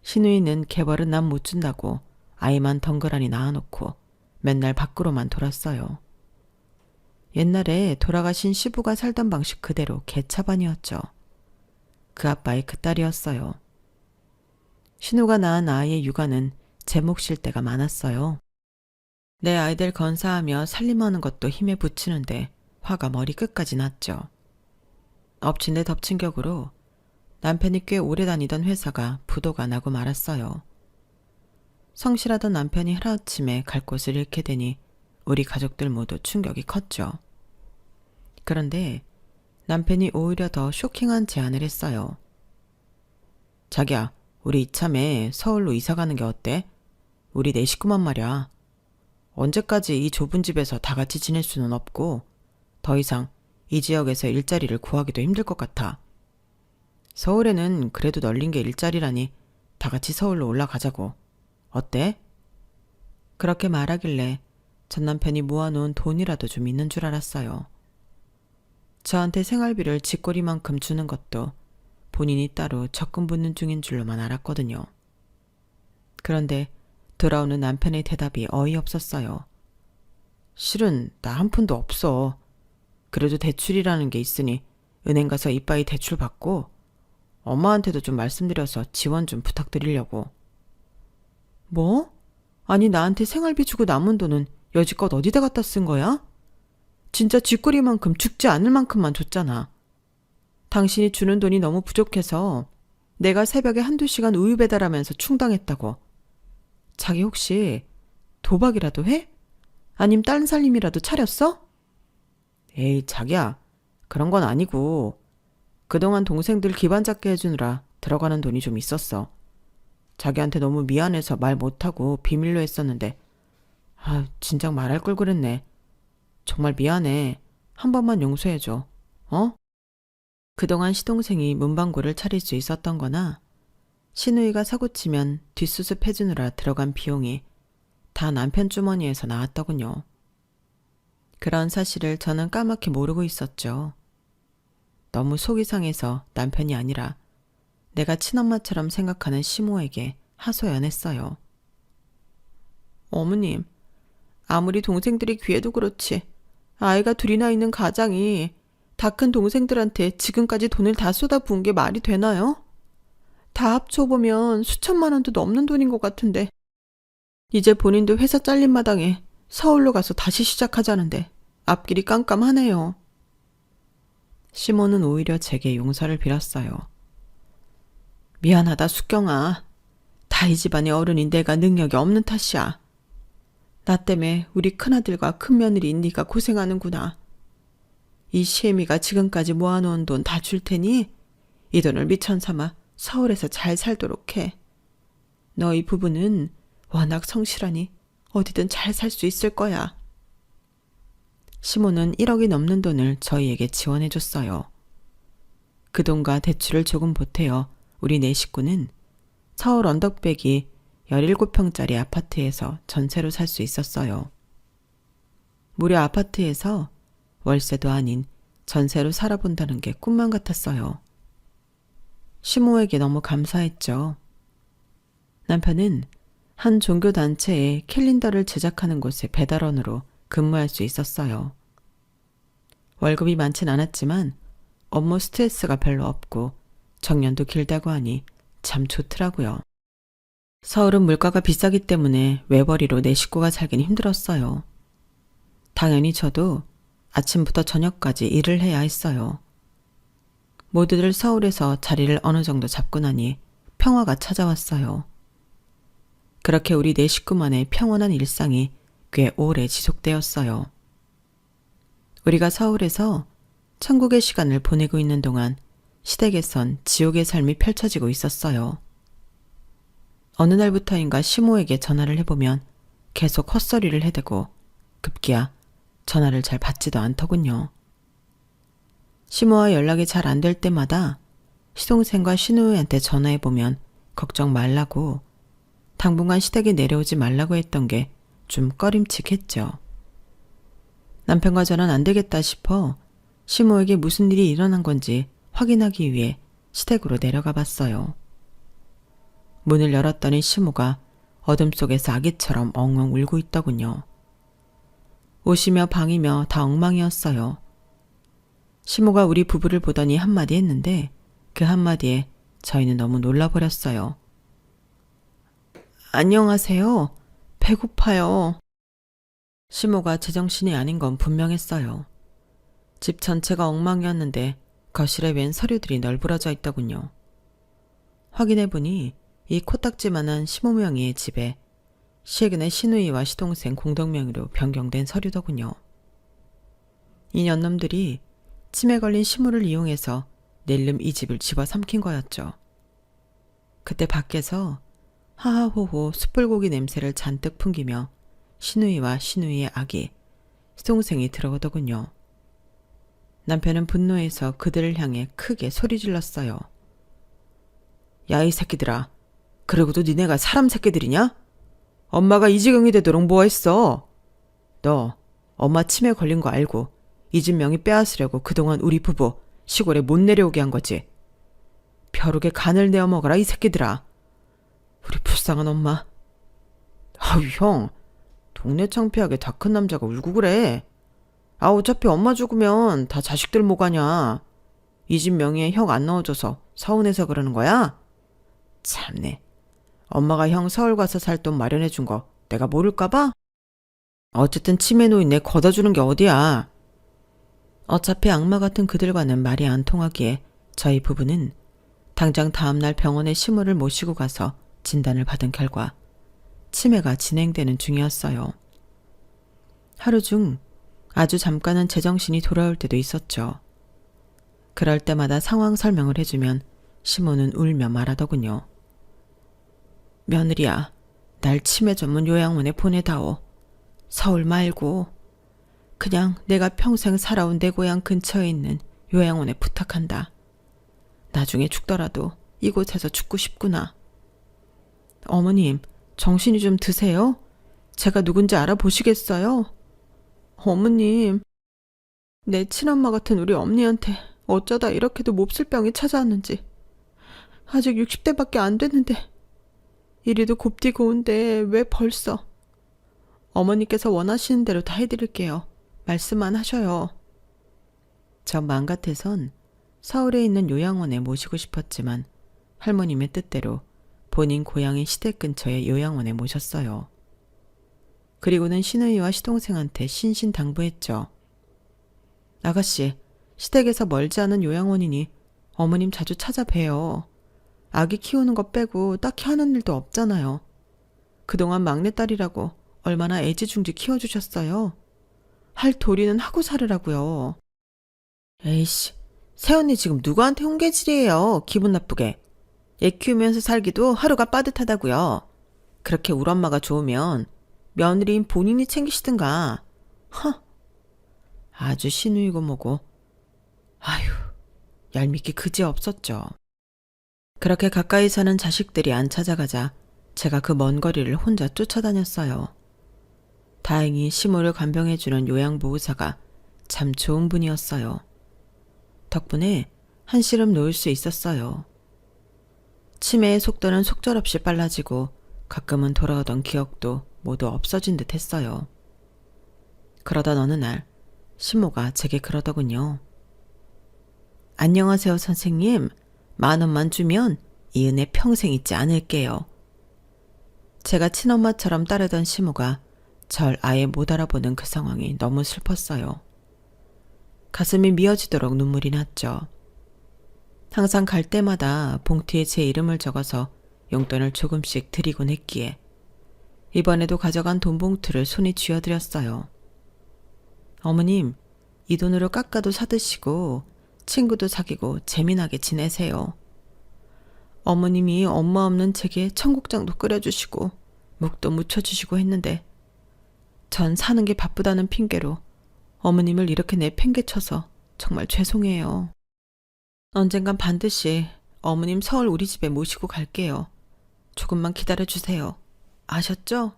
시누이는 개벌은 난 못 준다고 아이만 덩그러니 낳아놓고 맨날 밖으로만 돌았어요. 옛날에 돌아가신 시부가 살던 방식 그대로 개차반이었죠. 그 아빠의 그 딸이었어요. 신우가 낳은 아이의 육아는 제 몫일 때가 많았어요. 내 아이들 건사하며 살림하는 것도 힘에 부치는데 화가 머리 끝까지 났죠. 엎친 데 덮친 격으로 남편이 꽤 오래 다니던 회사가 부도가 나고 말았어요. 성실하던 남편이 하루아침에 갈 곳을 잃게 되니 우리 가족들 모두 충격이 컸죠. 그런데 남편이 오히려 더 쇼킹한 제안을 했어요. 자기야, 우리 이참에 서울로 이사 가는 게 어때? 우리 네 식구만 말이야. 언제까지 이 좁은 집에서 다 같이 지낼 수는 없고 더 이상 이 지역에서 일자리를 구하기도 힘들 것 같아. 서울에는 그래도 널린 게 일자리라니 다 같이 서울로 올라가자고. 어때? 그렇게 말하길래 전 남편이 모아놓은 돈이라도 좀 있는 줄 알았어요. 저한테 생활비를 쥐꼬리만큼 주는 것도 본인이 따로 적금 붓는 중인 줄로만 알았거든요. 그런데 돌아오는 남편의 대답이 어이없었어요. 실은 나 한 푼도 없어. 그래도 대출이라는 게 있으니 은행 가서 이빠이 대출 받고 엄마한테도 좀 말씀드려서 지원 좀 부탁드리려고. 뭐? 아니 나한테 생활비 주고 남은 돈은 여지껏 어디다 갖다 쓴 거야? 진짜 쥐꼬리만큼 죽지 않을 만큼만 줬잖아. 당신이 주는 돈이 너무 부족해서 내가 새벽에 한두 시간 우유 배달하면서 충당했다고. 자기 혹시 도박이라도 해? 아님 딴 살림이라도 차렸어? 에이 자기야, 그런 건 아니고 그동안 동생들 기반 잡게 해주느라 들어가는 돈이 좀 있었어. 자기한테 너무 미안해서 말 못하고 비밀로 했었는데 진작 말할 걸 그랬네. 정말 미안해. 한 번만 용서해줘. 어? 그동안 시동생이 문방구를 차릴 수 있었던 거나 시누이가 사고치면 뒷수습 해주느라 들어간 비용이 다 남편 주머니에서 나왔더군요. 그런 사실을 저는 까맣게 모르고 있었죠. 너무 속이 상해서 남편이 아니라 내가 친엄마처럼 생각하는 시모에게 하소연했어요. 어머님, 아무리 동생들이 귀해도 그렇지 아이가 둘이나 있는 가장이 다 큰 동생들한테 지금까지 돈을 다 쏟아부은 게 말이 되나요? 다 합쳐보면 수천만 원도 넘는 돈인 것 같은데 이제 본인도 회사 잘린 마당에 서울로 가서 다시 시작하자는데 앞길이 깜깜하네요. 시모는 오히려 제게 용서를 빌었어요. 미안하다 숙경아. 다 이 집안의 어른인 내가 능력이 없는 탓이야. 나 때문에 우리 큰아들과 큰며느리인 네가 고생하는구나. 이 시애미가 지금까지 모아놓은 돈 다 줄 테니 이 돈을 미천 삼아 서울에서 잘 살도록 해. 너희 부부는 워낙 성실하니 어디든 잘 살 수 있을 거야. 시모는 1억이 넘는 돈을 저희에게 지원해줬어요. 그 돈과 대출을 조금 보태어 우리 네 식구는 서울 언덕배기 17평짜리 아파트에서 전세로 살 수 있었어요. 무려 아파트에서 월세도 아닌 전세로 살아본다는 게 꿈만 같았어요. 시모에게 너무 감사했죠. 남편은 한 종교단체의 캘린더를 제작하는 곳의 배달원으로 근무할 수 있었어요. 월급이 많진 않았지만 업무 스트레스가 별로 없고 정년도 길다고 하니 참 좋더라고요. 서울은 물가가 비싸기 때문에 외벌이로 내 식구가 살긴 힘들었어요. 당연히 저도 아침부터 저녁까지 일을 해야 했어요. 모두들 서울에서 자리를 어느 정도 잡고 나니 평화가 찾아왔어요. 그렇게 우리 네 식구만의 평온한 일상이 꽤 오래 지속되었어요. 우리가 서울에서 천국의 시간을 보내고 있는 동안 시댁에선 지옥의 삶이 펼쳐지고 있었어요. 어느 날부터인가 시모에게 전화를 해보면 계속 헛소리를 해대고 급기야 전화를 잘 받지도 않더군요. 시모와 연락이 잘 안 될 때마다 시동생과 시누이한테 전화해보면 걱정 말라고 당분간 시댁에 내려오지 말라고 했던 게 좀 꺼림칙했죠. 남편과 저는 안 되겠다 싶어 시모에게 무슨 일이 일어난 건지 확인하기 위해 시댁으로 내려가 봤어요. 문을 열었더니 시모가 어둠 속에서 아기처럼 엉엉 울고 있더군요. 옷이며 방이며 다 엉망이었어요. 시모가 우리 부부를 보더니 한마디 했는데 그 한마디에 저희는 너무 놀라버렸어요. 안녕하세요. 배고파요. 시모가 제정신이 아닌 건 분명했어요. 집 전체가 엉망이었는데 거실에 웬 서류들이 널브러져 있더군요. 확인해보니 이 코딱지만한 시모 명의의 집에 최근에 시누이와 시동생 공동명의로 변경된 서류더군요. 이 년놈들이 치매 걸린 시모를 이용해서 낼름 이 집을 집어삼킨 거였죠. 그때 밖에서 하하호호 숯불고기 냄새를 잔뜩 풍기며 시누이와 시누이의 아기, 시동생이 들어오더군요. 남편은 분노해서 그들을 향해 크게 소리 질렀어요. 야, 이 새끼들아. 그러고도 니네가 사람 새끼들이냐? 엄마가 이 지경이 되도록 뭐 했어? 너 엄마 치매 걸린 거 알고 이 집 명의 빼앗으려고 그동안 우리 부부 시골에 못 내려오게 한 거지. 벼룩에 간을 내어 먹어라 이 새끼들아. 우리 불쌍한 엄마. 아유, 형. 동네 창피하게 다 큰 남자가 울고 그래. 아, 어차피 엄마 죽으면 다 자식들 뭐 가냐. 이 집 명의에 형 안 넣어줘서 서운해서 그러는 거야? 참네. 엄마가 형 서울 가서 살 돈 마련해 준 거 내가 모를까 봐? 어쨌든 치매 노인 내 걷어 주는 게 어디야. 어차피 악마 같은 그들과는 말이 안 통하기에 저희 부부는 당장 다음날 병원에 시모를 모시고 가서 진단을 받은 결과 치매가 진행되는 중이었어요. 하루 중 아주 잠깐은 제정신이 돌아올 때도 있었죠. 그럴 때마다 상황 설명을 해주면 시모는 울며 말하더군요. 며느리야, 날 치매 전문 요양원에 보내다오. 서울 말고 그냥 내가 평생 살아온 내 고향 근처에 있는 요양원에 부탁한다. 나중에 죽더라도 이곳에서 죽고 싶구나. 어머님, 정신이 좀 드세요? 제가 누군지 알아보시겠어요? 어머님, 내 친엄마 같은 우리 엄니한테 어쩌다 이렇게도 몹쓸 병이 찾아왔는지. 아직 60대밖에 안 됐는데 이리도 곱디 고운데 왜 벌써. 어머니께서 원하시는 대로 다 해드릴게요. 말씀만 하셔요. 전 맘 같아선 서울에 있는 요양원에 모시고 싶었지만 할머님의 뜻대로 본인 고향인 시댁 근처의 요양원에 모셨어요. 그리고는 시누이와 시동생한테 신신당부했죠. 아가씨, 시댁에서 멀지 않은 요양원이니 어머님 자주 찾아뵈요. 아기 키우는 거 빼고 딱히 하는 일도 없잖아요. 그동안 막내딸이라고 얼마나 애지중지 키워주셨어요. 할 도리는 하고 살으라고요. 에이씨, 새언니 지금 누구한테 홍계질이에요. 기분 나쁘게. 애 키우면서 살기도 하루가 빠듯하다고요. 그렇게 우리 엄마가 좋으면 며느리인 본인이 챙기시든가. 허. 아주 시누이고 뭐고. 아휴, 얄밉기 그지 없었죠. 그렇게 가까이 사는 자식들이 안 찾아가자 제가 그 먼 거리를 혼자 쫓아다녔어요. 다행히 시모를 간병해주는 요양보호사가 참 좋은 분이었어요. 덕분에 한시름 놓을 수 있었어요. 치매의 속도는 속절없이 빨라지고 가끔은 돌아오던 기억도 모두 없어진 듯 했어요. 그러던 어느 날 시모가 제게 그러더군요. 안녕하세요, 선생님. 10,000원만 주면 이 은혜 평생 잊지 않을게요. 제가 친엄마처럼 따르던 시모가 절 아예 못 알아보는 그 상황이 너무 슬펐어요. 가슴이 미어지도록 눈물이 났죠. 항상 갈 때마다 봉투에 제 이름을 적어서 용돈을 조금씩 드리곤 했기에 이번에도 가져간 돈 봉투를 손에 쥐어드렸어요. 어머님, 이 돈으로 깎아도 사드시고 친구도 사귀고 재미나게 지내세요. 어머님이 엄마 없는 제게 청국장도 끓여주시고 묵도 묻혀주시고 했는데 전 사는 게 바쁘다는 핑계로 어머님을 이렇게 내팽개쳐서 정말 죄송해요. 언젠간 반드시 어머님 서울 우리 집에 모시고 갈게요. 조금만 기다려주세요. 아셨죠?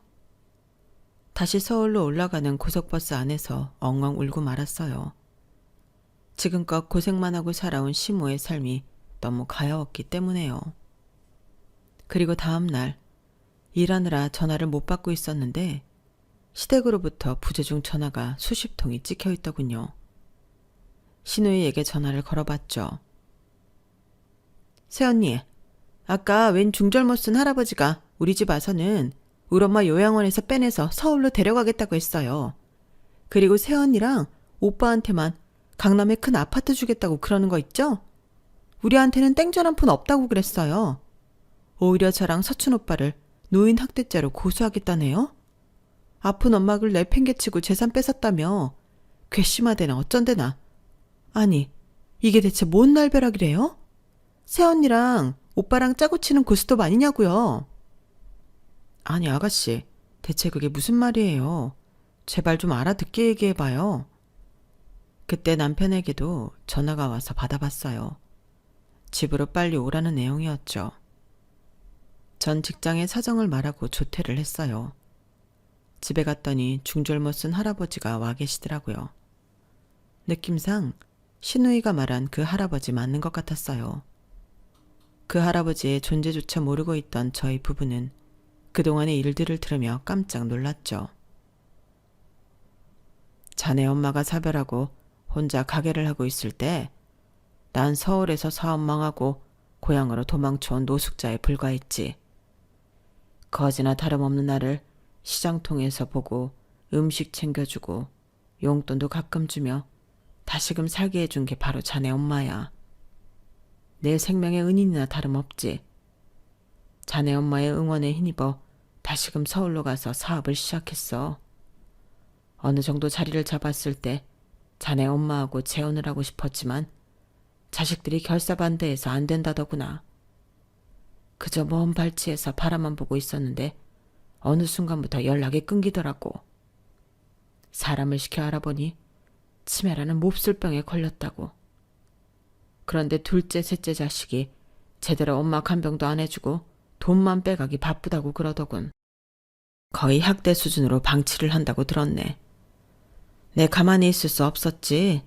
다시 서울로 올라가는 고속버스 안에서 엉엉 울고 말았어요. 지금껏 고생만 하고 살아온 시모의 삶이 너무 가여웠기 때문에요. 그리고 다음 날 일하느라 전화를 못 받고 있었는데 시댁으로부터 부재중 전화가 수십 통이 찍혀 있더군요. 시누이에게 전화를 걸어봤죠. 새언니, 아까 웬 중절모 쓴 할아버지가 우리 집 와서는 우리 엄마 요양원에서 빼내서 서울로 데려가겠다고 했어요. 그리고 새언니랑 오빠한테만 강남에 큰 아파트 주겠다고 그러는 거 있죠? 우리한테는 땡전 한 푼 없다고 그랬어요. 오히려 저랑 서춘 오빠를 노인 학대죄로 고소하겠다네요. 아픈 엄마를 내팽개치고 재산 뺏었다며 괘씸하대나 어쩐대나. 아니, 이게 대체 뭔 날벼락이래요? 새언니랑 오빠랑 짜고 치는 고스톱 아니냐고요. 아니 아가씨, 대체 그게 무슨 말이에요. 제발 좀 알아듣게 얘기해봐요. 그때 남편에게도 전화가 와서 받아봤어요. 집으로 빨리 오라는 내용이었죠. 전 직장의 사정을 말하고 조퇴를 했어요. 집에 갔더니 중절모 쓴 할아버지가 와 계시더라고요. 느낌상 시누이가 말한 그 할아버지 맞는 것 같았어요. 그 할아버지의 존재조차 모르고 있던 저희 부부는 그동안의 일들을 들으며 깜짝 놀랐죠. 자네 엄마가 사별하고 혼자 가게를 하고 있을 때 난 서울에서 사업 망하고 고향으로 도망쳐온 노숙자에 불과했지. 거지나 다름없는 나를 시장통에서 보고 음식 챙겨주고 용돈도 가끔 주며 다시금 살게 해준 게 바로 자네 엄마야. 내 생명의 은인이나 다름없지. 자네 엄마의 응원에 힘입어 다시금 서울로 가서 사업을 시작했어. 어느 정도 자리를 잡았을 때 자네 엄마하고 재혼을 하고 싶었지만 자식들이 결사반대해서 안 된다더구나. 그저 먼 발치에서 바라만 보고 있었는데 어느 순간부터 연락이 끊기더라고. 사람을 시켜 알아보니 치매라는 몹쓸병에 걸렸다고. 그런데 둘째, 셋째 자식이 제대로 엄마 간병도 안 해주고 돈만 빼가기 바쁘다고 그러더군. 거의 학대 수준으로 방치를 한다고 들었네. 내 가만히 있을 수 없었지.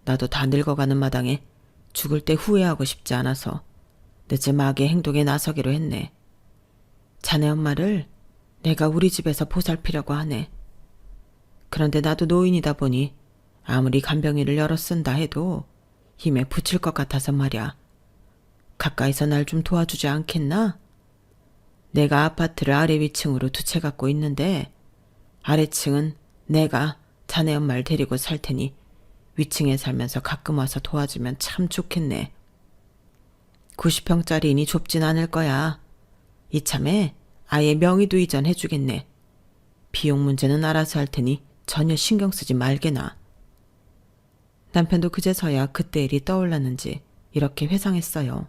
나도 다 늙어가는 마당에 죽을 때 후회하고 싶지 않아서 늦지막이 행동에 나서기로 했네. 자네 엄마를 내가 우리 집에서 보살피려고 하네. 그런데 나도 노인이다 보니 아무리 간병인을 여러 쓴다 해도 힘에 부칠 것 같아서 말이야. 가까이서 날 좀 도와주지 않겠나? 내가 아파트를 아래 위층으로 두 채 갖고 있는데 아래층은 내가 자네 엄마를 데리고 살 테니 위층에 살면서 가끔 와서 도와주면 참 좋겠네. 90평짜리이니 좁진 않을 거야. 이참에 아예 명의도 이전해주겠네. 비용 문제는 알아서 할 테니 전혀 신경 쓰지 말게나. 남편도 그제서야 그때 일이 떠올랐는지 이렇게 회상했어요.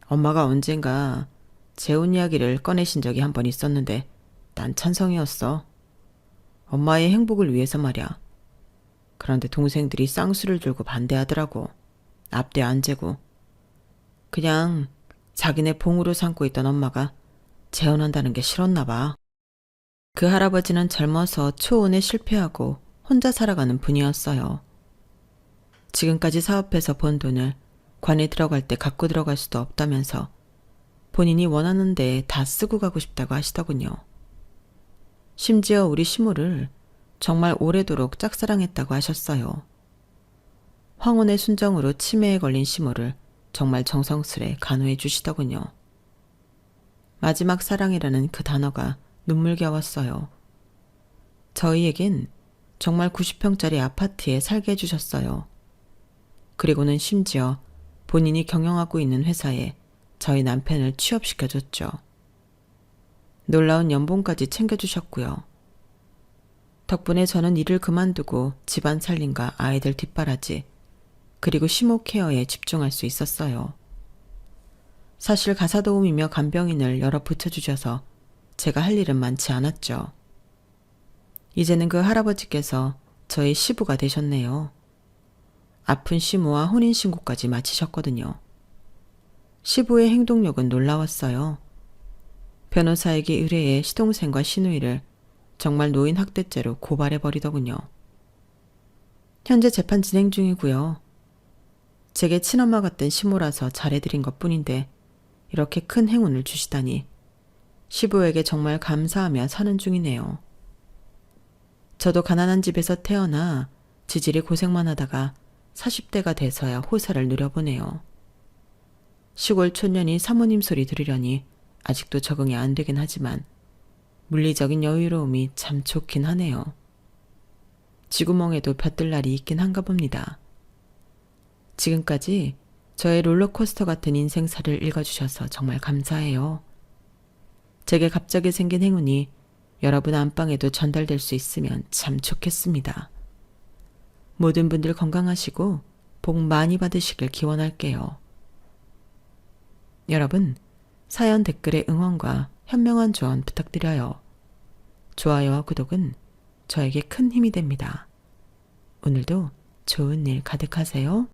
엄마가 언젠가 재혼 이야기를 꺼내신 적이 한 번 있었는데 난 찬성이었어. 엄마의 행복을 위해서 말이야. 그런데 동생들이 쌍수를 들고 반대하더라고. 앞뒤 안 재고. 그냥 자기네 봉으로 삼고 있던 엄마가 재혼한다는 게 싫었나 봐. 그 할아버지는 젊어서 초혼에 실패하고 혼자 살아가는 분이었어요. 지금까지 사업해서 번 돈을 관에 들어갈 때 갖고 들어갈 수도 없다면서 본인이 원하는 데에 다 쓰고 가고 싶다고 하시더군요. 심지어 우리 시모를 정말 오래도록 짝사랑했다고 하셨어요. 황혼의 순정으로 치매에 걸린 시모를 정말 정성스레 간호해 주시더군요. 마지막 사랑이라는 그 단어가 눈물겨웠어요. 저희에겐 정말 90평짜리 아파트에 살게 해주셨어요. 그리고는 심지어 본인이 경영하고 있는 회사에 저희 남편을 취업시켜줬죠. 놀라운 연봉까지 챙겨주셨고요. 덕분에 저는 일을 그만두고 집안 살림과 아이들 뒷바라지 그리고 시모 케어에 집중할 수 있었어요. 사실 가사도우미며 간병인을 여러 붙여주셔서 제가 할 일은 많지 않았죠. 이제는 그 할아버지께서 저의 시부가 되셨네요. 아픈 시모와 혼인신고까지 마치셨거든요. 시부의 행동력은 놀라웠어요. 변호사에게 의뢰해 시동생과 시누이를 정말 노인 학대죄로 고발해버리더군요. 현재 재판 진행 중이고요. 제게 친엄마 같던 시모라서 잘해드린 것뿐인데 이렇게 큰 행운을 주시다니 시부에게 정말 감사하며 사는 중이네요. 저도 가난한 집에서 태어나 지질이 고생만 하다가 40대가 돼서야 호사를 누려보네요. 시골 촌년이 사모님 소리 들으려니 아직도 적응이 안 되긴 하지만 물리적인 여유로움이 참 좋긴 하네요. 쥐구멍에도 볕들 날이 있긴 한가 봅니다. 지금까지 저의 롤러코스터 같은 인생사를 읽어주셔서 정말 감사해요. 제게 갑자기 생긴 행운이 여러분 안방에도 전달될 수 있으면 참 좋겠습니다. 모든 분들 건강하시고 복 많이 받으시길 기원할게요. 여러분, 사연 댓글에 응원과 현명한 조언 부탁드려요. 좋아요와 구독은 저에게 큰 힘이 됩니다. 오늘도 좋은 일 가득하세요.